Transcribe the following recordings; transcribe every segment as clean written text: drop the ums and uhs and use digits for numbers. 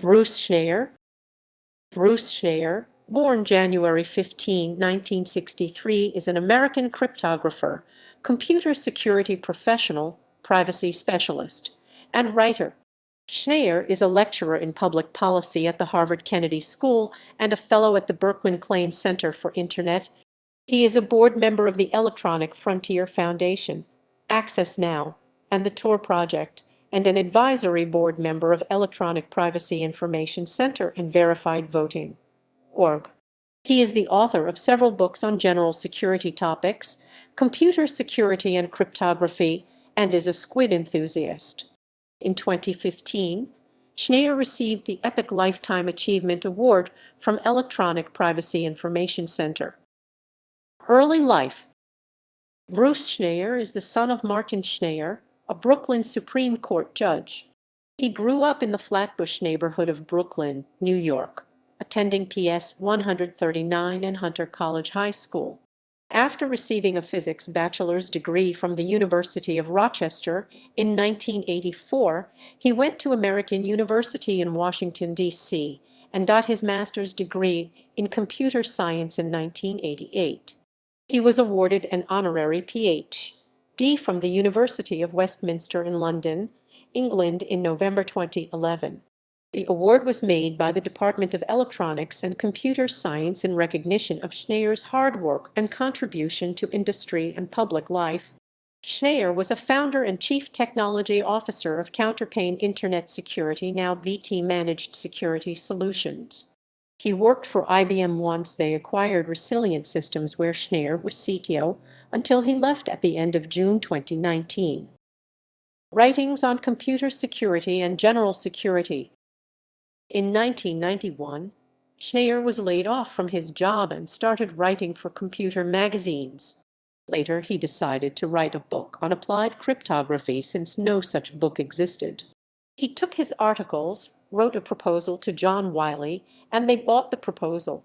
Bruce Schneier. Bruce Schneier, born January 15, 1963, is an American cryptographer, computer security professional, privacy specialist, and writer. Schneier is a lecturer in public policy at the Harvard Kennedy School and a fellow at the Berkman Klein Center for Internet. He is a board member of the Electronic Frontier Foundation, Access Now, and the Tor Project, and an advisory board member of Electronic Privacy Information Center and Verified Voting. Org. He is the author of several books on general security topics, computer security and cryptography, and is a squid enthusiast. In 2015, Schneier received the Epic Lifetime Achievement Award from Electronic Privacy Information Center. Early life. Bruce Schneier is the son of Martin Schneier, a Brooklyn Supreme Court judge. He grew up in the Flatbush neighborhood of Brooklyn, New York, attending PS 139 and Hunter College High School. After receiving a physics bachelor's degree from the University of Rochester in 1984, he went to American University in Washington, D.C., and got his master's degree in computer science in 1988. He was awarded an honorary Ph.D. from the University of Westminster in London, England in November 2011. The award was made by the Department of Electronics and Computer Science in recognition of Schneier's hard work and contribution to industry and public life. Schneier was a founder and chief technology officer of Counterpane Internet Security, now BT Managed Security Solutions. He worked for IBM once they acquired Resilient Systems, where Schneier was CTO, until he left at the end of June 2019. Writings on computer security and general security. In 1991, Schneier was laid off from his job and started writing for computer magazines. Later, he decided to write a book on applied cryptography since no such book existed. He took his articles, wrote a proposal to John Wiley, and they bought the proposal.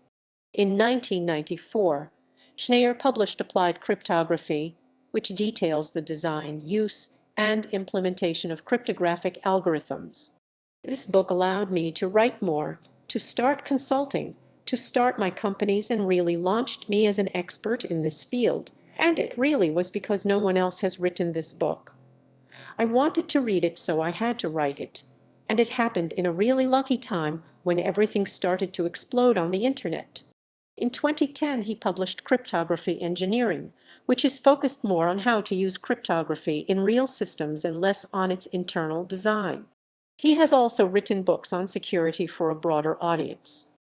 In 1994, Schneier published Applied Cryptography, which details the design, use, and implementation of cryptographic algorithms. This book allowed me to write more, to start consulting, to start my companies, and really launched me as an expert in this field. And it really was because no one else has written this book. I wanted to read it, so I had to write it. And it happened in a really lucky time when everything started to explode on the internet. In 2010, he published Cryptography Engineering, which is focused more on how to use cryptography in real systems and less on its internal design. He has also written books on security for a broader audience.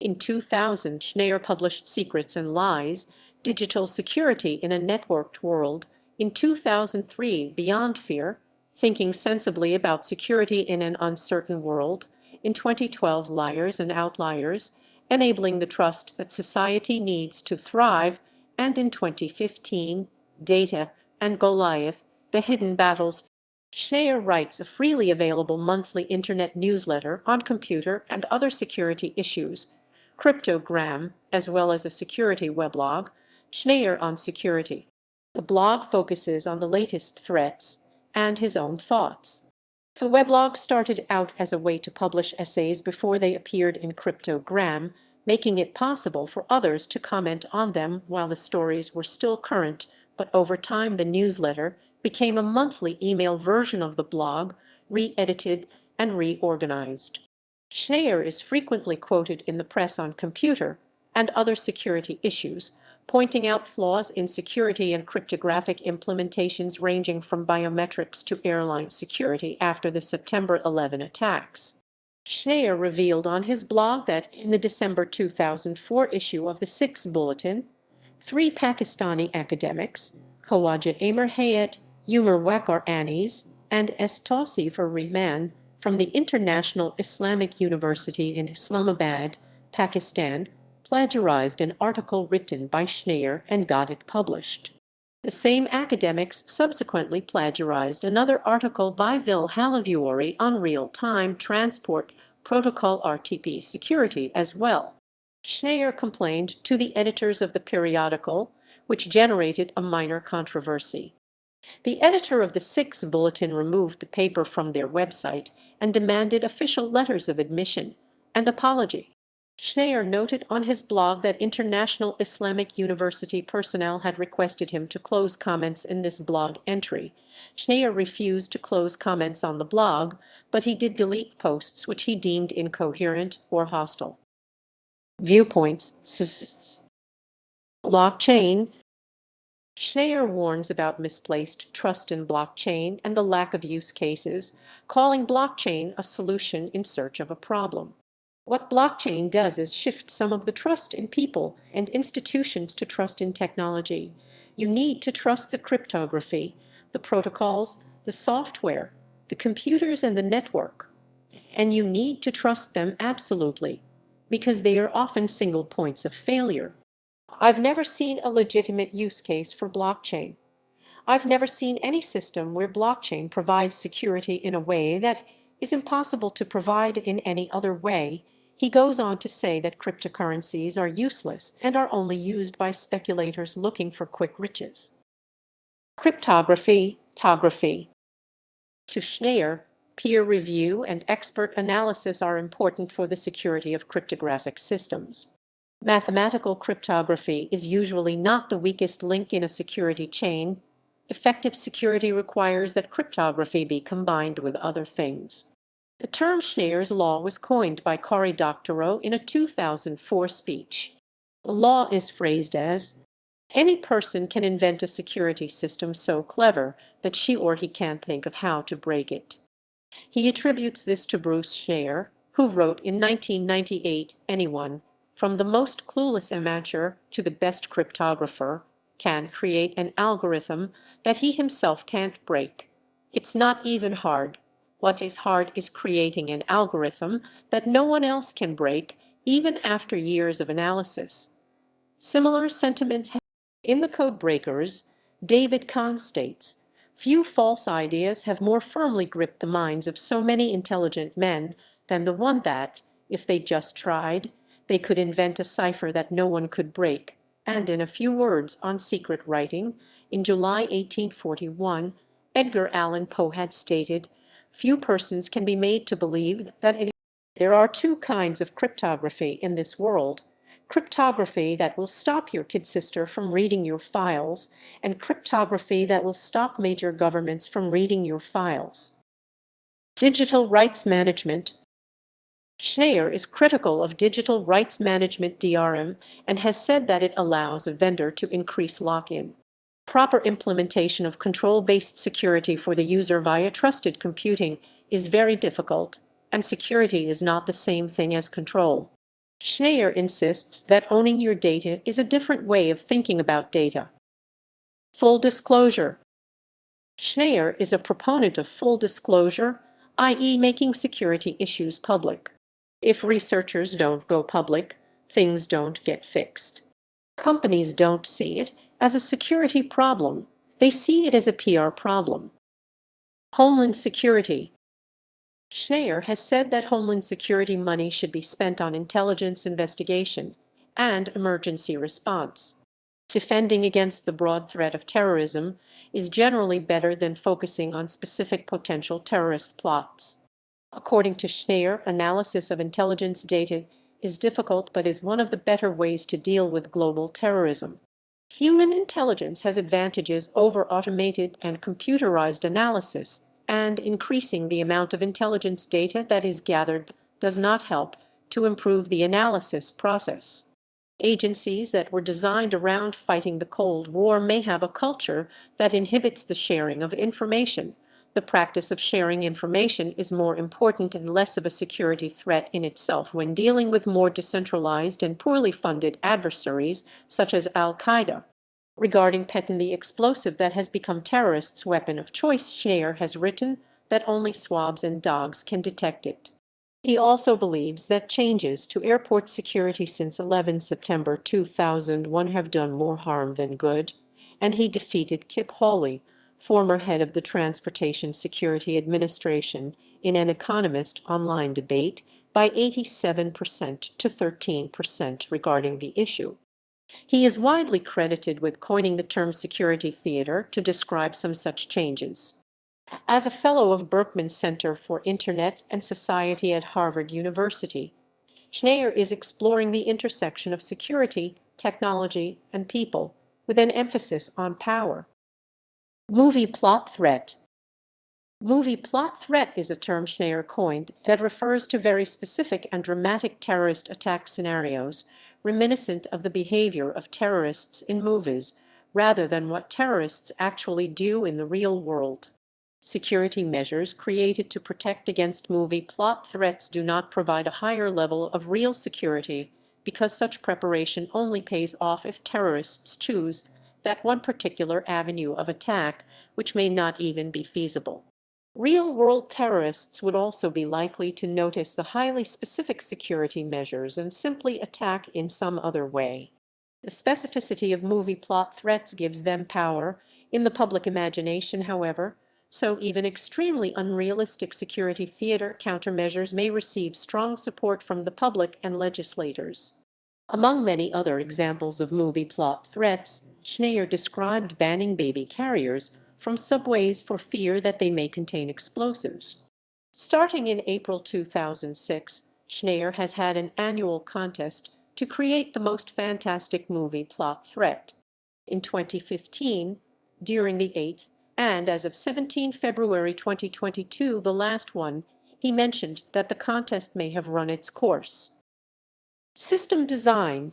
In 2000, Schneier published Secrets and Lies, Digital Security in a Networked World. In 2003, Beyond Fear, Thinking Sensibly About Security in an Uncertain World. In 2012, Liars and Outliers, Enabling the Trust That Society Needs to Thrive. And in 2015, Data and Goliath, The Hidden Battles. Schneier writes a freely available monthly internet newsletter on computer and other security issues, Cryptogram, as well as a security weblog, Schneier on Security. The blog focuses on the latest threats and his own thoughts. The weblog started out as a way to publish essays before they appeared in Cryptogram, making it possible for others to comment on them while the stories were still current, but over time the newsletter became a monthly email version of the blog, re-edited and reorganized. Schneier is frequently quoted in the press on computer and other security issues, pointing out flaws in security and cryptographic implementations ranging from biometrics to airline security after the September 11 attacks. Schneier revealed on his blog that in the December 2004 issue of the Sixth Bulletin, 3 Pakistani academics, Khawaja Amir Hayat, Umar Wakar Anis, and S. Tawsif Rehman from the International Islamic University in Islamabad, Pakistan, plagiarized an article written by Schneier and got it published. The same academics subsequently plagiarized another article by Vil Halavuori on real-time transport protocol RTP security as well. Schneier complained to the editors of the periodical, which generated a minor controversy. The editor of the Sixth Bulletin removed the paper from their website and demanded official letters of admission and apology. Schneier noted on his blog that International Islamic University personnel had requested him to close comments in this blog entry. Schneier refused to close comments on the blog, but he did delete posts which he deemed incoherent or hostile. Viewpoints. Blockchain. Schneier warns about misplaced trust in blockchain and the lack of use cases, calling blockchain a solution in search of a problem. What blockchain does is shift some of the trust in people and institutions to trust in technology. You need to trust the cryptography, the protocols, the software, the computers and the network. And you need to trust them absolutely, because they are often single points of failure. I've never seen a legitimate use case for blockchain. I've never seen any system where blockchain provides security in a way that is impossible to provide in any other way. He goes on to say that cryptocurrencies are useless and are only used by speculators looking for quick riches. Cryptography. To Schneier, peer review and expert analysis are important for the security of cryptographic systems. Mathematical cryptography is usually not the weakest link in a security chain. Effective security requires that cryptography be combined with other things. The term Schneier's law was coined by Cory Doctorow in a 2004 speech. The law is phrased as, any person can invent a security system so clever that she or he can't think of how to break it. He attributes this to Bruce Schneier, who wrote in 1998, anyone, from the most clueless amateur to the best cryptographer, can create an algorithm that he himself can't break. It's not even hard. What is hard is creating an algorithm that no one else can break, even after years of analysis. Similar sentiments in The Code Breakers, David Kahn states, few false ideas have more firmly gripped the minds of so many intelligent men than the one that, if they just tried, they could invent a cipher that no one could break. And in A Few Words on Secret Writing, in July 1841, Edgar Allan Poe had stated, few persons can be made to believe that there are two kinds of cryptography in this world. Cryptography that will stop your kid sister from reading your files, and cryptography that will stop major governments from reading your files. Digital rights management. Schneier is critical of digital rights management (DRM) and has said that it allows a vendor to increase lock-in. Proper implementation of control-based security for the user via trusted computing is very difficult, and security is not the same thing as control. Schneier insists that owning your data is a different way of thinking about data. Full disclosure. Schneier is a proponent of full disclosure, i.e., making security issues public. If researchers don't go public, things don't get fixed. Companies don't see it as a security problem, they see it as a PR problem. Homeland security. Schneier has said that Homeland Security money should be spent on intelligence investigation and emergency response. Defending against the broad threat of terrorism is generally better than focusing on specific potential terrorist plots. According to Schneier, analysis of intelligence data is difficult but is one of the better ways to deal with global terrorism. Human intelligence has advantages over automated and computerized analysis, and increasing the amount of intelligence data that is gathered does not help to improve the analysis process. Agencies that were designed around fighting the Cold War may have a culture that inhibits the sharing of information. The practice of sharing information is more important and less of a security threat in itself when dealing with more decentralized and poorly funded adversaries, such as Al-Qaeda. Regarding Petan, the explosive that has become terrorists' weapon of choice, Schneier has written that only swabs and dogs can detect it. He also believes that changes to airport security since 11 September 2001 have done more harm than good, and he defeated Kip Hawley, former head of the Transportation Security Administration, in an Economist online debate by 87% to 13% regarding the issue. He is widely credited with coining the term security theater to describe some such changes. As a fellow of Berkman Center for Internet and Society at Harvard University, Schneier is exploring the intersection of security, technology, and people, with an emphasis on power. Movie plot threat. Movie plot threat is a term Schneier coined that refers to very specific and dramatic terrorist attack scenarios, reminiscent of the behavior of terrorists in movies, rather than what terrorists actually do in the real world. Security measures created to protect against movie plot threats do not provide a higher level of real security, because such preparation only pays off if terrorists choose that one particular avenue of attack, which may not even be feasible. Real-world terrorists would also be likely to notice the highly specific security measures and simply attack in some other way. The specificity of movie plot threats gives them power in the public imagination, however, so even extremely unrealistic security theater countermeasures may receive strong support from the public and legislators. Among many other examples of movie plot threats, Schneier described banning baby carriers from subways for fear that they may contain explosives. Starting in April 2006, Schneier has had an annual contest to create the most fantastic movie plot threat. In 2015, during the 8th, and as of 17 February 2022, the last one, he mentioned that the contest may have run its course. System design.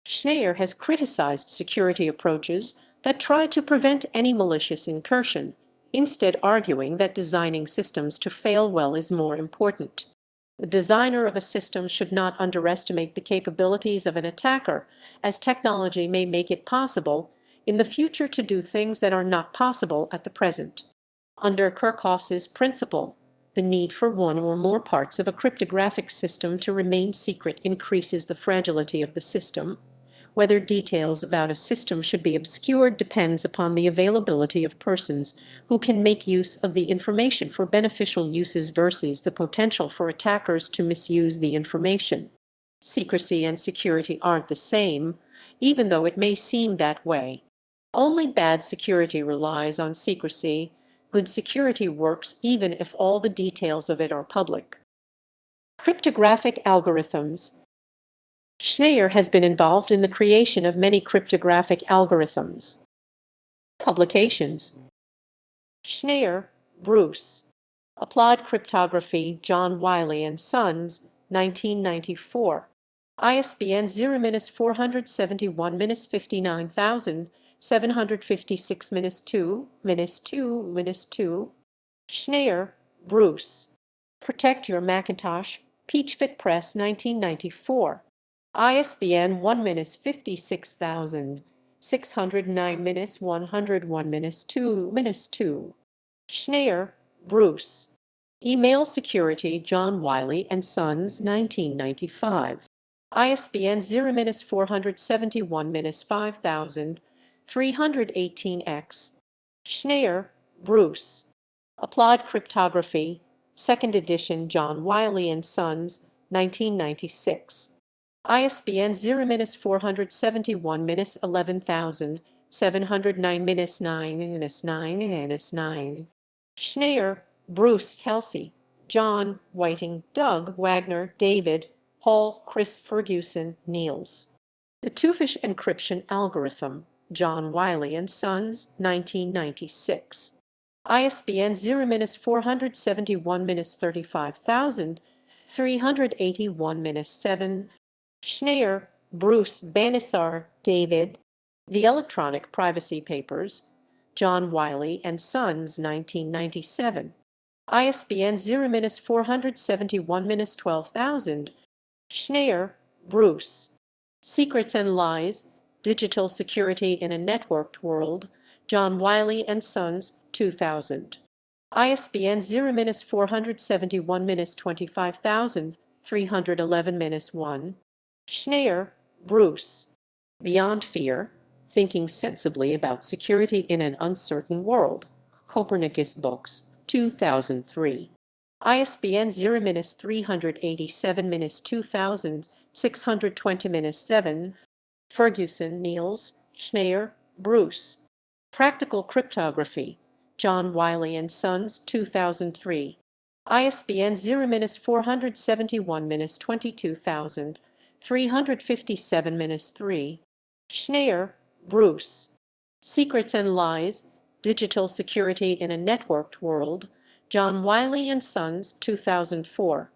Schneier has criticized security approaches that try to prevent any malicious incursion, instead arguing that designing systems to fail well is more important. The designer of a system should not underestimate the capabilities of an attacker, as technology may make it possible in the future to do things that are not possible at the present. Under Kirchhoff's principle, the need for one or more parts of a cryptographic system to remain secret increases the fragility of the system. Whether details about a system should be obscured depends upon the availability of persons who can make use of the information for beneficial uses versus the potential for attackers to misuse the information. Secrecy and security aren't the same, even though it may seem that way. Only bad security relies on secrecy. Good security works even if all the details of it are public. Cryptographic algorithms. Schneier has been involved in the creation of many cryptographic algorithms. Publications. Schneier, Bruce. Applied Cryptography, John Wiley and Sons, 1994. ISBN 0-475,756-2, Schneier, Bruce. Protect Your Macintosh, Peachfit Press, 1994. ISBN 1-56609-101-2, Schneier, Bruce. Email Security, John Wiley and Sons, 1995. ISBN 0-471-50318-X. Schneier, Bruce. Applied Cryptography, 2nd edition, John Wiley and Sons, 1996. ISBN 0-471-11709-9-9. Schneier, Bruce, Kelsey, John, Whiting, Doug, Wagner, David, Hall, Chris Ferguson, Niels. The Two-Fish Encryption Algorithm, John Wiley and Sons, 1996. ISBN 0-471-35381-7. Schneier, Bruce, Banissar, David. The Electronic Privacy Papers, John Wiley and Sons, 1997. ISBN 0-471-12000. Schneier, Bruce. Secrets and Lies, Digital Security in a Networked World, John Wiley and Sons, 2000. ISBN 0-471-25311-1. Schneier, Bruce. Beyond Fear, Thinking Sensibly About Security in an Uncertain World, Copernicus Books, 2003. ISBN 0-387-2000-620-7. Ferguson, Niels, Schneier, Bruce. Practical Cryptography, John Wiley & Sons, 2003. ISBN 0-471-22357-3. Schneier, Bruce. Secrets and Lies, Digital Security in a Networked World. John Wiley & Sons, 2004.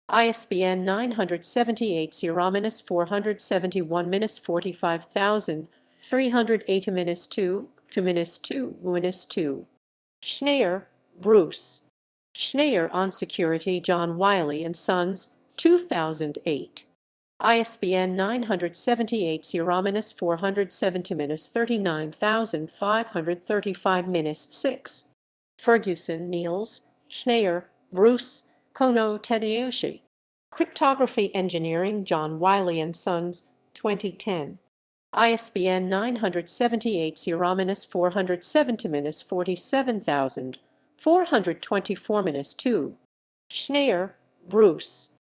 ISBN 978-471-45380-2 2 Schneier, Bruce. Schneier on Security, John Wiley & Sons, 2008. ISBN 978-470-39535-6. Ferguson, Niels. Schneier, Bruce. Kono, Tadayoshi. Cryptography Engineering, John Wiley & Sons, 2010. ISBN 978-470-474-2. Schneier, Bruce.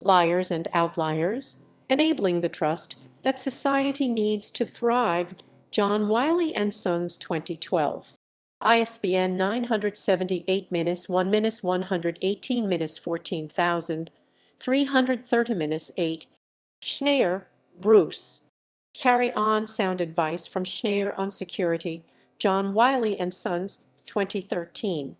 Liars and Outliers, Enabling the Trust That Society Needs to Thrive, John Wiley & Sons, 2012. ISBN 978-1-118-14330-8. Schneier, Bruce. Carry On Sound Advice from Schneier on Security, John Wiley & Sons, 2013.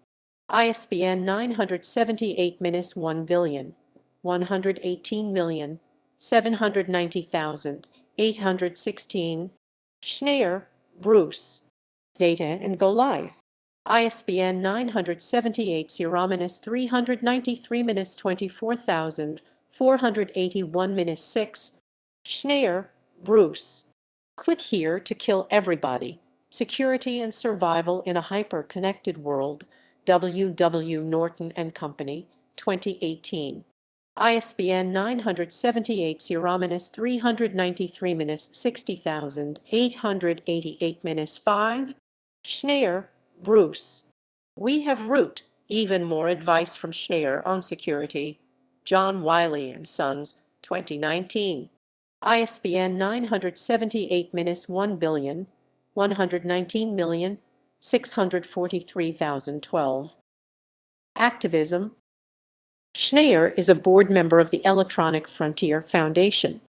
ISBN 978-1-118,790,816. Schneier, Bruce. Data and Goliath. ISBN 978-393-24481-6. Schneier, Bruce. Click Here to Kill Everybody. Security and Survival in a Hyper-Connected World. W. W. Norton and Company, 2018. ISBN 978-393-60888-5. Schneier, Bruce. We Have Root, Even More Advice from Schneier on Security. John Wiley & Sons, 2019. ISBN 978-1-119,643,012. Activism. Schneier is a board member of the Electronic Frontier Foundation.